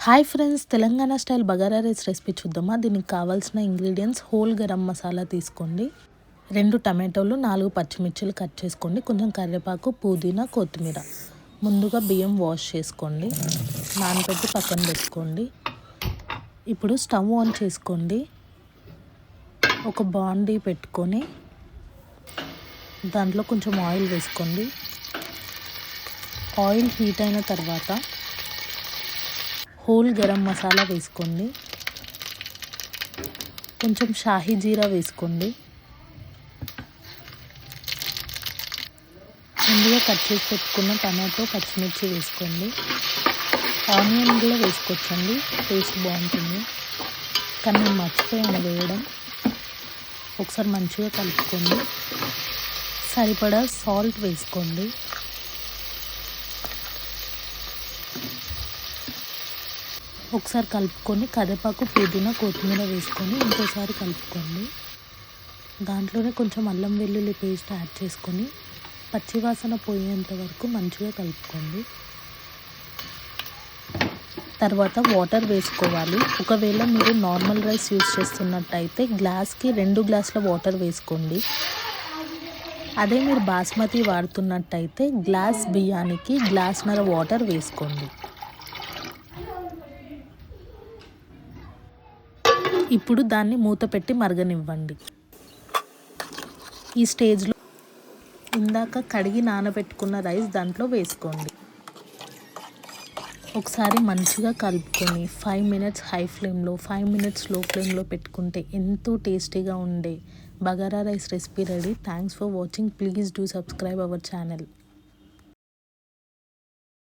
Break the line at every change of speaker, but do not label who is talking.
Hi friends, Telangana style bagara rice recipe చూద్దామా. దీనికి కావాల్సిన ఇంగ్రీడియంట్స్: హోల్ గరం మసాలా తీసుకోండి, 2 టమాటోలు, 4 పచ్చిమిర్చిలు కట్ చేసుకోండి, కొంచెం కరివేపాకు, పుదీనా, కొత్తిమీర. ముందుగా బియ్యం వాష్ చేసుకోండి, నానబెట్టి పక్కన పెట్టుకోండి. ఇప్పుడు స్టవ్ ఆన్ చేసుకోండి, ఒక బాండీ పెట్టుకొని దాంట్లో కొంచెం ఆయిల్ వేసుకోండి. ఆయిల్ హీట్ అయిన తర్వాత హోల్ గరం మసాలా వేసుకోండి, కొంచెం షాహీ జీరా వేసుకోండి. ముందుగా కట్ చేసి పెట్టుకున్న టమాటో, పచ్చిమిర్చి వేసుకోండి. ఆనియన్ కూడా వేసుకోవచ్చండి, టేస్ట్ బాగుంటుంది, కానీ నేను మర్చిపోయాను వేయడం. ఒకసారి మంచిగా కలుపుకోండి. సరిపడా సాల్ట్ వేసుకోండి. ఒకసారి కలుపుకొని కరివేపాకు, పుదీనా, కొత్తిమీర వేసుకొని ఇంకోసారి కలుపుకోండి. దాంట్లోనే కొంచెం అల్లం వెల్లుల్లి పేస్ట్ యాడ్ చేసుకొని పచ్చివాసన పోయేంత వరకు మంచిగా కలుపుకోండి. తర్వాత వాటర్ వేసుకోవాలి. ఒకవేళ మీరు నార్మల్ రైస్ యూస్ చేస్తున్నట్టయితే గ్లాస్కి 2 గ్లాసుల వాటర్ వేసుకోండి. అదే మీరు బాస్మతి వాడుతున్నట్టయితే గ్లాస్ బియ్యానికి గ్లాస్న్నర వాటర్ వేసుకోండి. ఇప్పుడు దాన్ని మూత పెట్టి మరగనివ్వండి. ఈ స్టేజ్లో ఇందాక కడిగి నానబెట్టుకున్న రైస్ దాంట్లో వేసుకోండి. ఒకసారి మంచిగా కలుపుకొని 5 మినిట్స్ హై ఫ్లేమ్లో, 5 మినిట్స్ లో ఫ్లేమ్లో పెట్టుకుంటే ఎంతో టేస్టీగా ఉండే bagara rice recipe ready. Thanks for watching. Please do subscribe our channel.